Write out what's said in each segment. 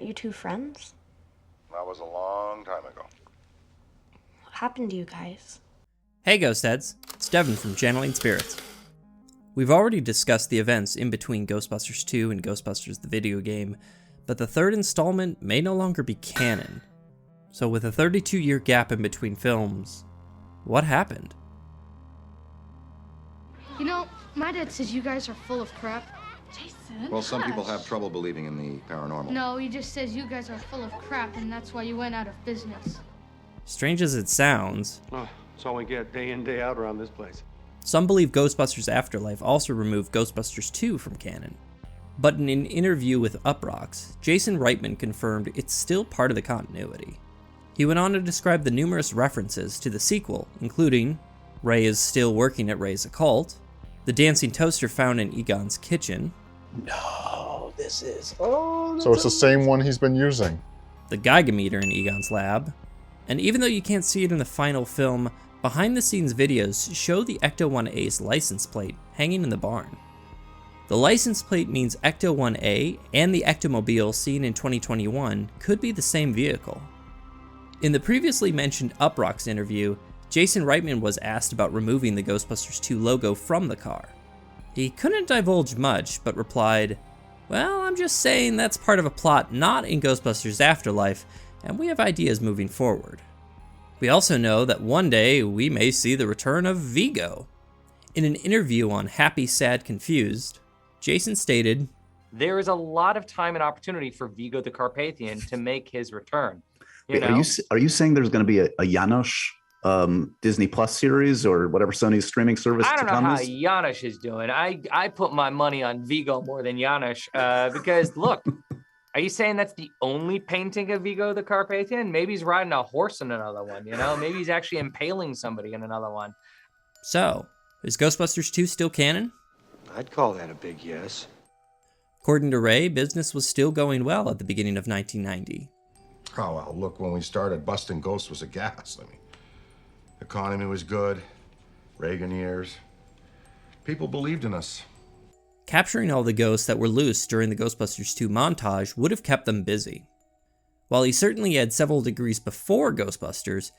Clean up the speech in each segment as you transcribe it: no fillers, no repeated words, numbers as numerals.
Aren't you two friends? That was a long time ago. What happened to you guys? Hey Ghost Heads, it's Devin from Channeling Spirits. We've already discussed the events in between Ghostbusters 2 and Ghostbusters the video game, but the third installment may no longer be canon. So with a 32-year gap in between films, what happened? You know, my dad says you guys are full of crap. Jason, Well, some people have trouble believing in the paranormal. No, he just says you guys are full of crap, and that's why you went out of business. Strange as it sounds, Oh, that's all we get day in, day out around this place. some believe Ghostbusters Afterlife also removed Ghostbusters 2 from canon. But in an interview with Uproxx, Jason Reitman confirmed it's still part of the continuity. He went on to describe the numerous references to the sequel, including Ray is still working at Ray's occult, the dancing toaster found in Egon's kitchen, No, this is... So it's the same one he's been using. the Geiger-meter in Egon's lab, and even though you can't see it in the final film, behind-the-scenes videos show the Ecto-1A's license plate hanging in the barn. The license plate means Ecto-1A and the Ectomobile seen in 2021 could be the same vehicle. In the previously mentioned Uproxx interview, Jason Reitman was asked about removing the Ghostbusters 2 logo from the car. He couldn't divulge much, but replied, "Well, I'm just saying that's part of a plot not in Ghostbusters Afterlife, and we have ideas moving forward." We also know that one day we may see the return of Vigo. In an interview on Happy, Sad, Confused, Jason stated, There is a lot of time and opportunity for Vigo the Carpathian to make his return. Wait, are you saying there's going to be a Janos Disney Plus series or whatever Sony's streaming service I don't know how comes? Janos is doing. I put my money on Vigo more than Janos because look, are you saying that's the only painting of Vigo the Carpathian? Maybe he's riding a horse in another one, you know? Maybe he's actually impaling somebody in another one. So, is Ghostbusters 2 still canon? I'd call that a big yes. According to Ray, business was still going well at the beginning of 1990. Oh, well, look, when we started, busting ghosts was a gas. I mean, economy was good, Reagan years. People believed in us. Capturing all the ghosts that were loose during the Ghostbusters 2 montage would have kept them busy. While he certainly had several degrees before Ghostbusters,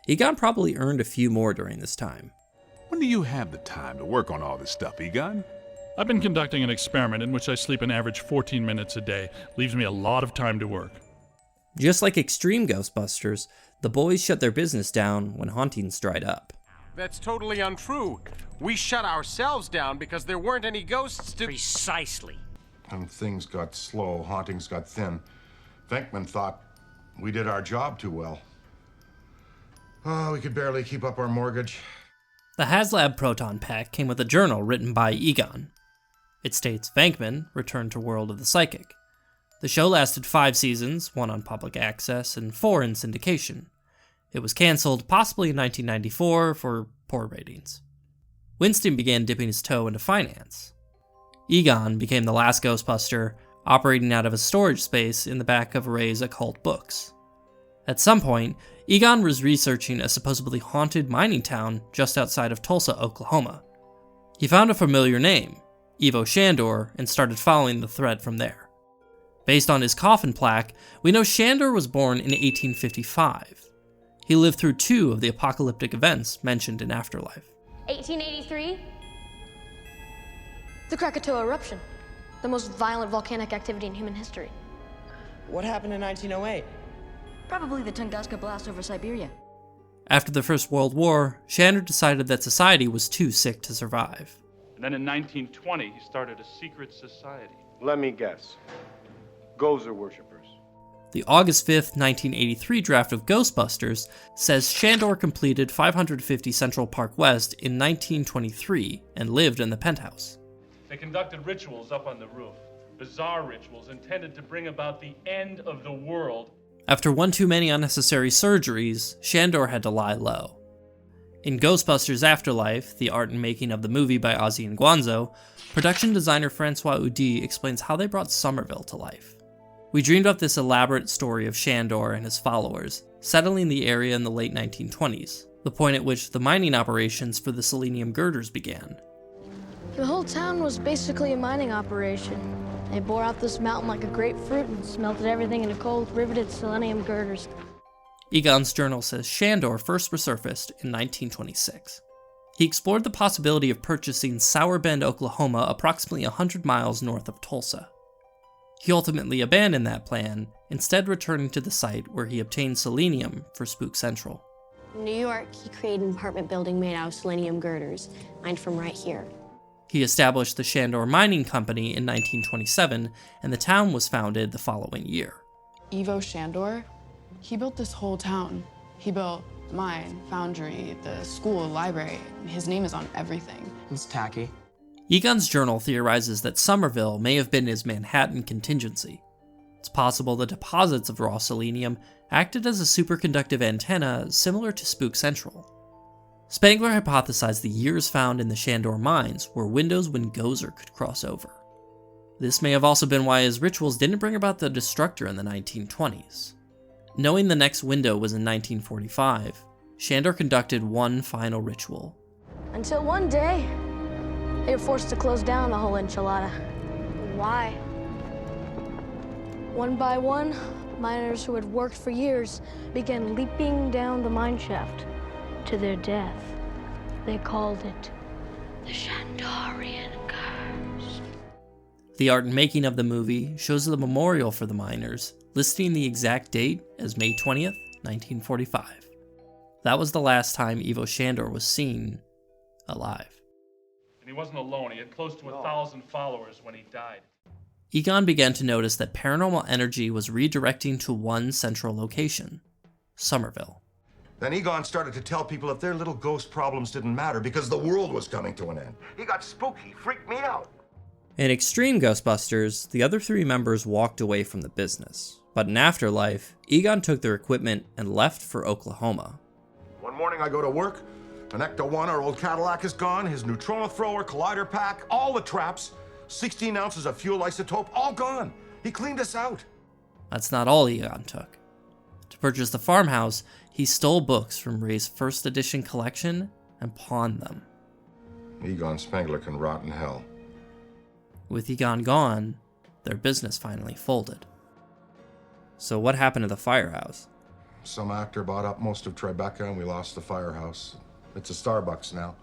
Egon probably earned a few more during this time. When do you have the time to work on all this stuff, Egon? I've been conducting an experiment in which I sleep an average 14 minutes a day. Leaves me a lot of time to work. Just like Extreme Ghostbusters, the boys shut their business down when hauntings dried up. That's totally untrue. We shut ourselves down because there weren't any ghosts to... Precisely. And things got slow, hauntings got thin. Venkman thought we did our job too well. Oh, we could barely keep up our mortgage. The HasLab Proton Pack came with a journal written by Egon. It states Venkman returned to World of the Psychic. The show lasted 5 seasons, 1 on public access and 4 in syndication. It was canceled possibly in 1994 for poor ratings. Winston began dipping his toe into finance. Egon became the last Ghostbuster, operating out of a storage space in the back of Ray's occult books. At some point, Egon was researching a supposedly haunted mining town just outside of Tulsa, Oklahoma. He found a familiar name, Ivo Shandor, and started following the thread from there. Based on his coffin plaque, we know Shandor was born in 1855. He lived through 2 of the apocalyptic events mentioned in Afterlife. 1883? The Krakatoa eruption. The most violent volcanic activity in human history. What happened in 1908? Probably the Tunguska blast over Siberia. After the First World War, Shandor decided that society was too sick to survive. And then in 1920, he started a secret society. Let me guess. Gozer worshippers. The August 5th, 1983 draft of Ghostbusters says Shandor completed 550 Central Park West in 1923 and lived in the penthouse. They conducted rituals up on the roof. Bizarre rituals intended to bring about the end of the world. After one too many unnecessary surgeries, Shandor had to lie low. In Ghostbusters Afterlife, the art and making of the movie by Ozzy and Inguanzo, production designer Francois Oudy explains how they brought Summerville to life. We dreamed up this elaborate story of Shandor and his followers, settling the area in the late 1920s, the point at which the mining operations for the selenium girders began. The whole town was basically a mining operation, They bore out this mountain like a grapefruit and smelted everything into cold, riveted selenium girders. Egon's journal says Shandor first resurfaced in 1926. He explored the possibility of purchasing Sour Bend, Oklahoma, approximately 100 miles north of Tulsa. He ultimately abandoned that plan, instead returning to the site where he obtained selenium for Spook Central. In New York, he created an apartment building made out of selenium girders, mined from right here. He established the Shandor Mining Company in 1927, and the town was founded the following year. Ivo Shandor, he built this whole town. He built the mine, foundry, the school, library. His name is on everything. It's tacky. Egon's journal theorizes that Summerville may have been his Manhattan contingency. It's possible the deposits of raw selenium acted as a superconductive antenna similar to Spook Central. Spangler hypothesized the years found in the Shandor mines were windows when Gozer could cross over. This may have also been why his rituals didn't bring about the Destructor in the 1920s. Knowing the next window was in 1945, Shandor conducted one final ritual. Until one day, they were forced to close down the whole enchilada. Why? One by one, miners who had worked for years began leaping down the mine shaft to their death. They called it the Shandorian Curse. The art and making of the movie shows the memorial for the miners, listing the exact date as May 20th, 1945. That was the last time Ivo Shandor was seen alive. And he wasn't alone. He had close to 1,000 followers when he died. Egon began to notice that paranormal energy was redirecting to one central location, Summerville. Then Egon started to tell people that their little ghost problems didn't matter because the world was coming to an end. He got spooky, freaked me out. In Extreme Ghostbusters, the other three members walked away from the business. But in Afterlife, Egon took their equipment and left for Oklahoma. One morning I go to work. An Ecto-1, our old Cadillac, is gone. His neutrino thrower, collider pack, all the traps, 16 ounces of fuel isotope, all gone. He cleaned us out. That's not all Egon took. To purchase the farmhouse, he stole books from Ray's first edition collection and pawned them. Egon Spangler can rot in hell. With Egon gone, their business finally folded. So what happened to the firehouse? Some actor bought up most of Tribeca and we lost the firehouse. It's a Starbucks now.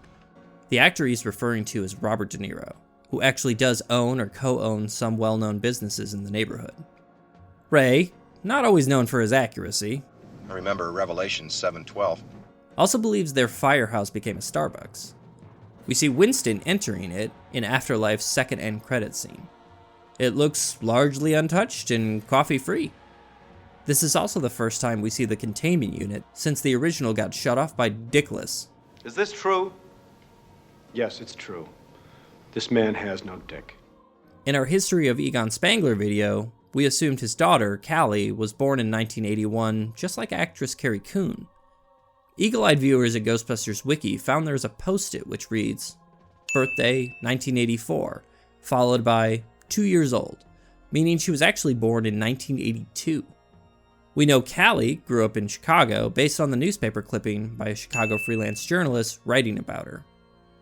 The actor he's referring to is Robert De Niro, who actually does own or co-own some well-known businesses in the neighborhood. Ray, not always known for his accuracy, I remember Revelation 7:12. also believes their firehouse became a Starbucks. We see Winston entering it in Afterlife's second end credit scene. It looks largely untouched and coffee-free. This is also the first time we see the containment unit since the original got shut off by Dickless. Is this true? Yes, it's true. This man has no dick. In our History of Egon Spangler video, we assumed his daughter, Callie, was born in 1981, just like actress Carrie Coon. Eagle-eyed viewers at Ghostbusters Wiki found there's a post-it which reads, birthday 1984, followed by 2 years old, meaning she was actually born in 1982. We know Callie grew up in Chicago based on the newspaper clipping by a Chicago freelance journalist writing about her.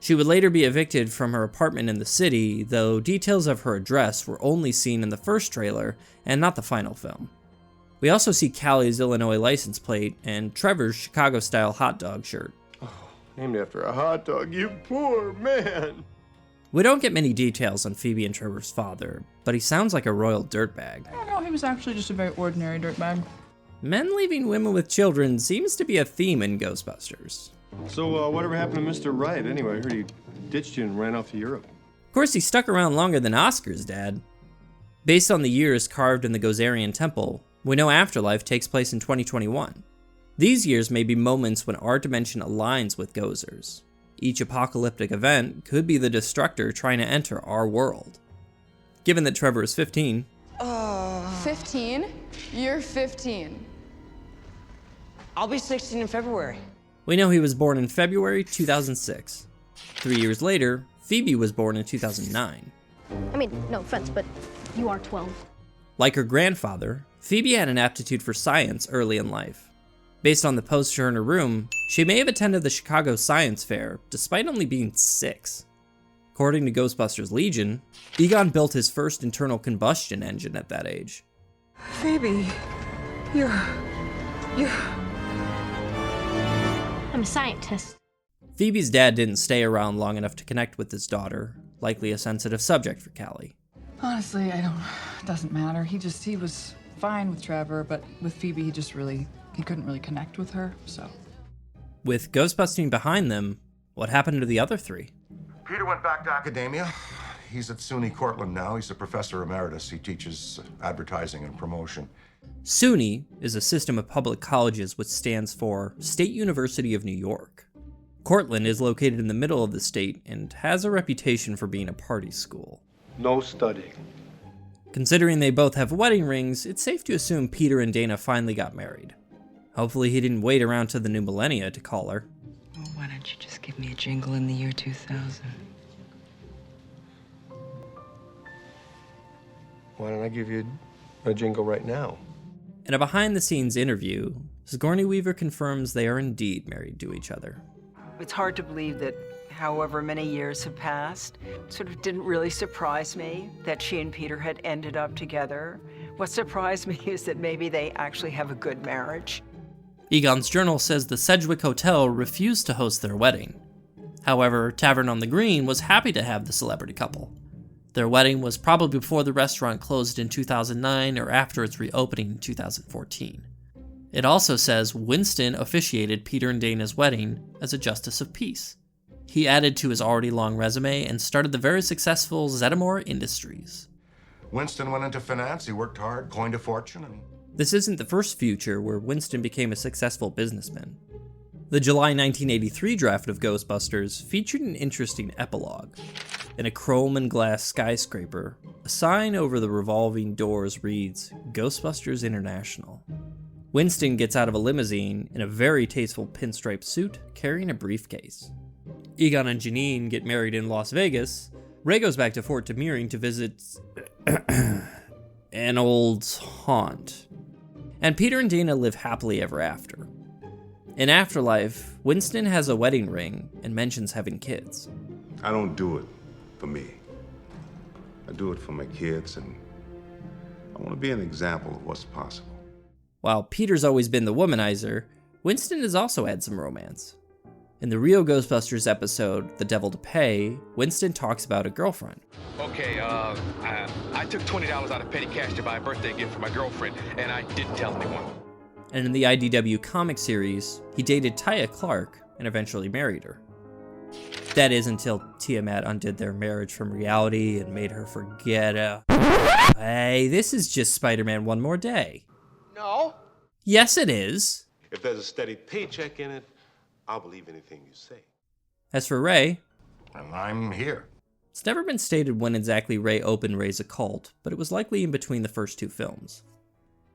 She would later be evicted from her apartment in the city, though details of her address were only seen in the first trailer and not the final film. We also see Callie's Illinois license plate and Trevor's Chicago-style hot dog shirt. Named after a hot dog, you poor man. We don't get many details on Phoebe and Trevor's father, but he sounds like a royal dirtbag. No, he was actually just a very ordinary dirtbag. Men leaving women with children seems to be a theme in Ghostbusters. So, whatever happened to Mr. Wright? Anyway, I heard he ditched you and ran off to Europe. Of course, he stuck around longer than Oscar's dad. Based on the years carved in the Gozerian Temple, we know Afterlife takes place in 2021. These years may be moments when our dimension aligns with Gozer's. Each apocalyptic event could be the Destructor trying to enter our world. Given that Trevor is 15. 15? You're 15. I'll be 16 in February. We know he was born in February 2006. 3 years later, Phoebe was born in 2009. I mean, no offense, but you are 12. Like her grandfather, Phoebe had an aptitude for science early in life. Based on the poster in her room, she may have attended the Chicago Science Fair, despite only being 6. According to Ghostbusters Legion, Egon built his first internal combustion engine at that age. Phoebe, you're... I'm a scientist. Phoebe's dad didn't stay around long enough to connect with his daughter, likely a sensitive subject for Callie. Honestly, it doesn't matter. He was fine with Trevor, but with Phoebe, he couldn't really connect with her, so. With Ghostbusting behind them, what happened to the other three? Peter went back to academia. He's at SUNY Cortland now. He's a professor emeritus. He teaches advertising and promotion. SUNY is a system of public colleges which stands for State University of New York. Cortland is located in the middle of the state and has a reputation for being a party school. No studying. Considering they both have wedding rings, it's safe to assume Peter and Dana finally got married. Hopefully he didn't wait around to the new millennia to call her. Well, why don't you just give me a jingle in the year 2000? Why don't I give you a jingle right now? In a behind-the-scenes interview, Sigourney Weaver confirms they are indeed married to each other. It's hard to believe that however many years have passed, it sort of didn't really surprise me that she and Peter had ended up together. What surprised me is that maybe they actually have a good marriage. Egon's journal says the Sedgwick Hotel refused to host their wedding. However, Tavern on the Green was happy to have the celebrity couple. Their wedding was probably before the restaurant closed in 2009 or after its reopening in 2014. It also says Winston officiated Peter and Dana's wedding as a justice of peace. He added to his already long resume and started the very successful Zeddemore Industries. Winston went into finance. He worked hard, coined a fortune, This isn't the first future where Winston became a successful businessman. The July 1983 draft of Ghostbusters featured an interesting epilogue. In a chrome and glass skyscraper, a sign over the revolving doors reads, Ghostbusters International. Winston gets out of a limousine in a very tasteful pinstripe suit, carrying a briefcase. Egon and Janine get married in Las Vegas. Ray goes back to Fort Demuring to visit an old haunt. And Peter and Dana live happily ever after. In Afterlife, Winston has a wedding ring and mentions having kids. I don't do it for me. I do it for my kids, and I want to be an example of what's possible. While Peter's always been the womanizer, Winston has also had some romance. In the real Ghostbusters episode, The Devil to Pay, Winston talks about a girlfriend. Okay, I took $20 out of petty cash to buy a birthday gift for my girlfriend, and I didn't tell anyone. And in the IDW comic series, he dated Taya Clark and eventually married her. That is until Tiamat undid their marriage from reality and made her forget Hey, this is just Spider-Man One More Day. No. Yes, it is. If there's a steady paycheck in it, I'll believe anything you say. As for Ray, and I'm here. It's never been stated when exactly Ray opened Ray's occult, but it was likely in between the first two films.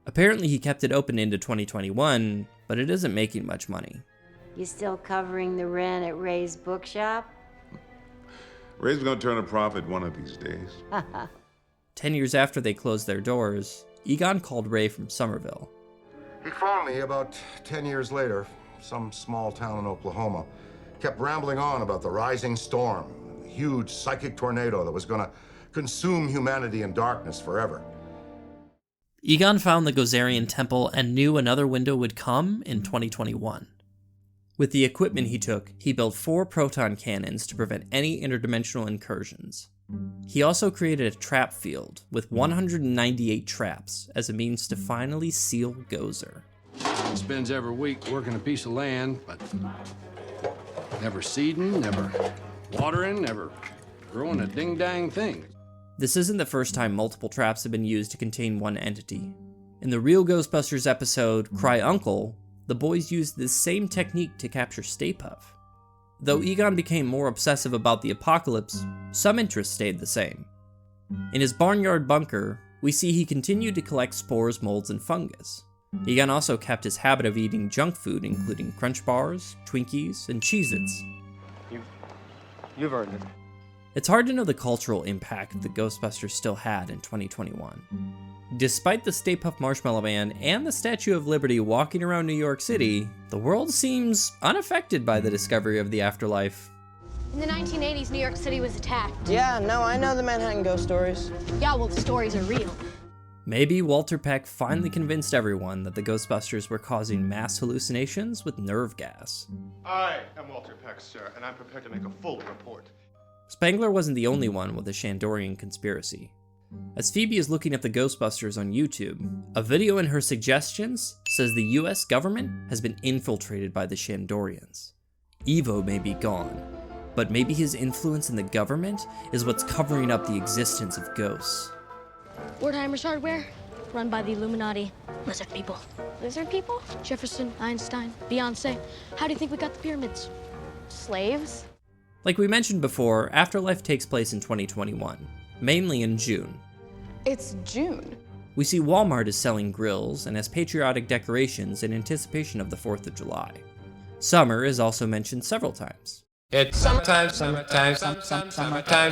Apparently he kept it open into 2021, but it isn't making much money. You still covering the rent at Ray's bookshop? Ray's gonna turn a profit one of these days. 10 years after they closed their doors, Egon called Ray from Summerville. He phoned me about 10 years later, some small town in Oklahoma. Kept rambling on about the rising storm, a huge psychic tornado that was gonna consume humanity in darkness forever. Egon found the Gozerian Temple and knew another window would come in 2021. With the equipment he took, he built 4 proton cannons to prevent any interdimensional incursions. He also created a trap field with 198 traps as a means to finally seal Gozer. Spends every week working a piece of land, but never seeding, never watering, never growing a ding-dang thing. This isn't the first time multiple traps have been used to contain one entity. In the real Ghostbusters episode, Cry Uncle, the boys used this same technique to capture Stay Puft. Though Egon became more obsessive about the apocalypse, some interests stayed the same. In his barnyard bunker, we see he continued to collect spores, molds, and fungus. Egon also kept his habit of eating junk food, including Crunch Bars, Twinkies, and Cheez-Its. You've earned it. It's hard to know the cultural impact the Ghostbusters still had in 2021. Despite the Stay Puft Marshmallow Man and the Statue of Liberty walking around New York City, the world seems unaffected by the discovery of the afterlife. In the 1980s, New York City was attacked. Yeah, no, I know the Manhattan ghost stories. Yeah, well, the stories are real. Maybe Walter Peck finally convinced everyone that the Ghostbusters were causing mass hallucinations with nerve gas. I am Walter Peck, sir, and I'm prepared to make a full report. Spangler wasn't the only one with a Shandorian conspiracy. As Phoebe is looking up the Ghostbusters on YouTube, a video in her suggestions says the US government has been infiltrated by the Shandorians. Evo may be gone, but maybe his influence in the government is what's covering up the existence of ghosts. Wertheimer's Hardware, run by the Illuminati. Lizard people. Lizard people? Jefferson, Einstein, Beyonce. How do you think we got the pyramids? Slaves? Like we mentioned before, Afterlife takes place in 2021, mainly in June. It's June. We see Walmart is selling grills and has patriotic decorations in anticipation of the 4th of July. Summer is also mentioned several times. It's summertime, summertime, summertime,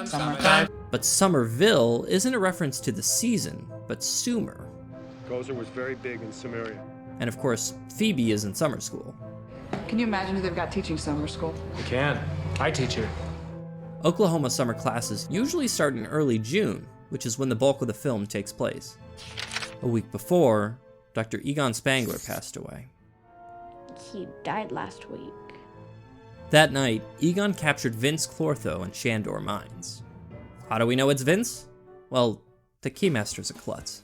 summertime. But Summerville isn't a reference to the season, but Sumer. Gozer was very big in Samaria. And of course, Phoebe is in summer school. Can you imagine who they've got teaching summer school? You can. I teach here. Oklahoma summer classes usually start in early June, which is when the bulk of the film takes place. A week before, Dr. Egon Spangler passed away. He died last week. That night, Egon captured Vince Clortho in Shandor Mines. How do we know it's Vince? Well, the Keymaster's a klutz.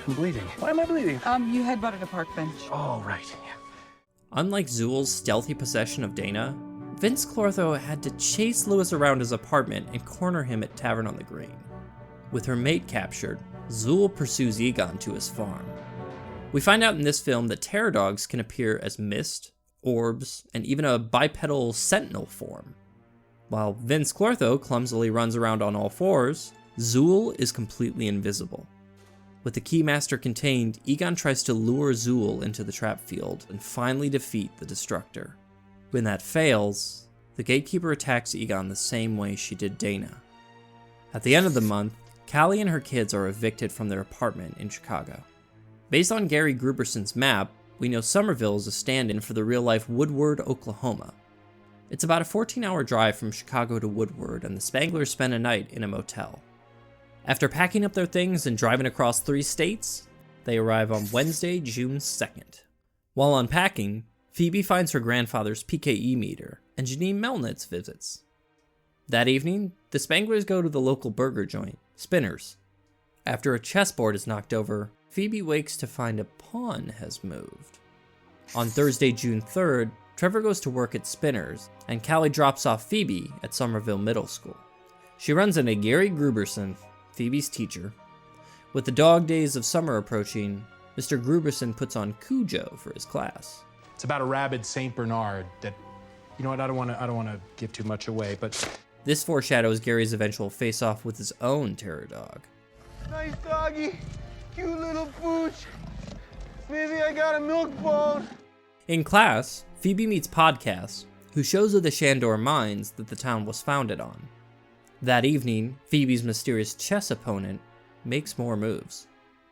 I'm bleeding. Why am I bleeding? You headbutted a park bench. Oh, right. Yeah. Unlike Zool's stealthy possession of Dana, Vince Clortho had to chase Lewis around his apartment and corner him at Tavern on the Green. With her mate captured, Zool pursues Egon to his farm. We find out in this film that terror dogs can appear as mist, orbs, and even a bipedal sentinel form. While Vince Clortho clumsily runs around on all fours, Zool is completely invisible. With the Keymaster contained, Egon tries to lure Zool into the trap field and finally defeat the Destructor. When that fails, the Gatekeeper attacks Egon the same way she did Dana. At the end of the month, Callie and her kids are evicted from their apartment in Chicago. Based on Gary Gruberson's map, we know Summerville is a stand-in for the real-life Woodward, Oklahoma. It's about a 14-hour drive from Chicago to Woodward, and the Spanglers spend a night in a motel. After packing up their things and driving across 3 states, they arrive on Wednesday, June 2nd. While unpacking, Phoebe finds her grandfather's PKE meter, and Janine Melnitz visits. That evening, the Spanglers go to the local burger joint, Spinner's. After a chessboard is knocked over, Phoebe wakes to find a pawn has moved. On Thursday, June 3rd, Trevor goes to work at Spinner's, and Callie drops off Phoebe at Summerville Middle School. She runs into Gary Gruberson, Phoebe's teacher. With the dog days of summer approaching, Mr. Gruberson puts on Cujo for his class. It's about a rabid Saint Bernard that, you know what, I don't want to give too much away, but This foreshadows Gary's eventual face-off with his own terror dog. Nice doggy, cute little pooch. Maybe I got a milk bone. In class, Phoebe meets Podcast, who shows her the Shandor mines that the town was founded on. That evening, Phoebe's mysterious chess opponent makes more moves.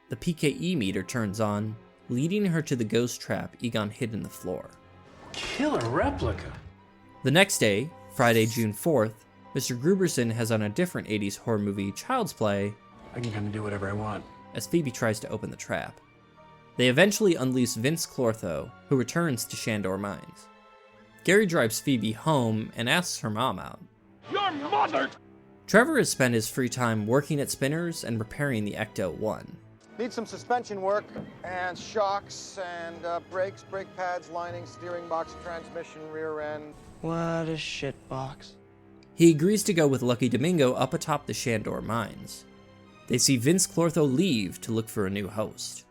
The PKE meter turns on, leading her to the ghost trap Egon hid in the floor. killer replica. The next day, Friday, June 4th, Mr. Gruberson has on a different 80s horror movie, Child's Play, I can kind of do whatever I want. as Phoebe tries to open the trap. They eventually unleash Vince Clortho, who returns to Shandor Mines. Gary drives Phoebe home and asks her mom out. Your mother! Trevor has spent his free time working at Spinners and repairing the Ecto-1. Need some suspension work and shocks and brakes, brake pads, lining, steering box, transmission, rear end. What a shit box. He agrees to go with Lucky Domingo up atop the Shandor Mines. They see Vince Clortho leave to look for a new host.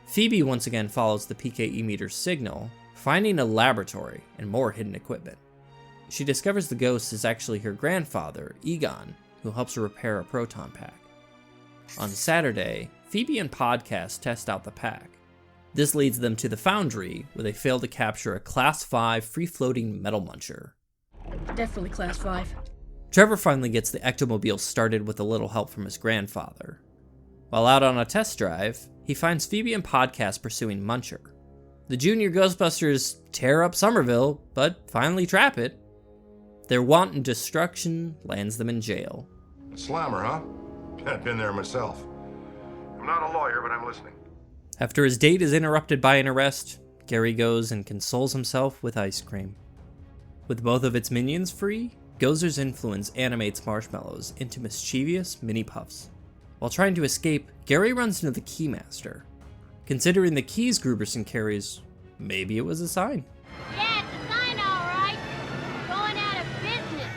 Phoebe once again follows the PKE meter's signal, finding a laboratory and more hidden equipment. She discovers the ghost is actually her grandfather, Egon, who helps her repair a proton pack. On Saturday, Phoebe and Podcast test out the pack. This leads them to the Foundry, where they fail to capture a Class 5 free-floating metal muncher. Definitely Class 5. Trevor finally gets the ectomobile started with a little help from his grandfather. While out on a test drive, he finds Phoebe and Podcast pursuing Muncher. The junior Ghostbusters tear up Summerville, but finally trap it. Their wanton destruction lands them in jail. A slammer, huh? I've been there myself. I'm not a lawyer, but I'm listening. After his date is interrupted by an arrest, Gary goes and consoles himself with ice cream. With both of its minions free, Gozer's influence animates marshmallows into mischievous mini puffs. While trying to escape, Gary runs into the Keymaster. Considering the keys Gruberson carries, maybe it was a sign. Yeah, it's a sign, all right. Going out of business.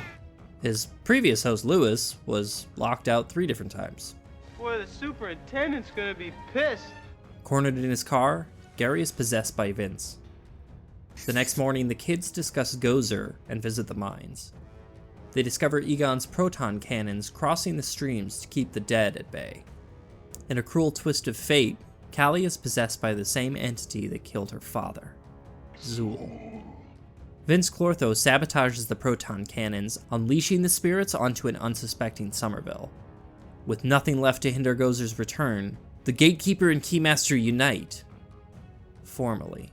His previous host, Lewis, was locked out 3 different times. Boy, the superintendent's gonna be pissed. Cornered in his car, Gary is possessed by Vince. The next morning, the kids discuss Gozer and visit the mines. They discover Egon's proton cannons crossing the streams to keep the dead at bay. In a cruel twist of fate, Callie is possessed by the same entity that killed her father, Zool. Vince Clortho sabotages the proton cannons, unleashing the spirits onto an unsuspecting Summerville. With nothing left to hinder Gozer's return, the Gatekeeper and Keymaster unite. Formally.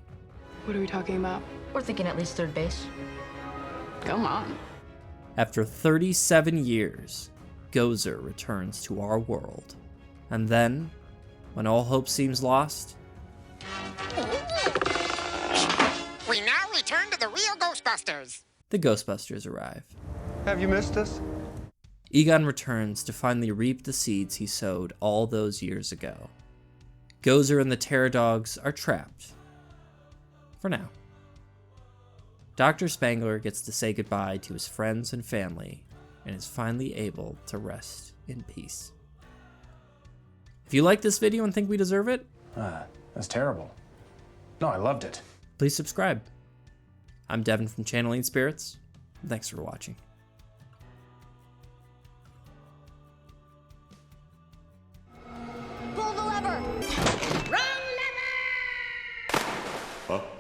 What are we talking about? We're thinking at least third base. Come on. After 37 years, Gozer returns to our world. And then, when all hope seems lost, we now return to the real Ghostbusters. The Ghostbusters arrive. Have you missed us? Egon returns to finally reap the seeds he sowed all those years ago. Gozer and the Terror Dogs are trapped. For now. Dr. Spangler gets to say goodbye to his friends and family and is finally able to rest in peace. If you like this video and think we deserve it, that's terrible. No, I loved it. Please subscribe. I'm Devin from Channeling Spirits. Thanks for watching.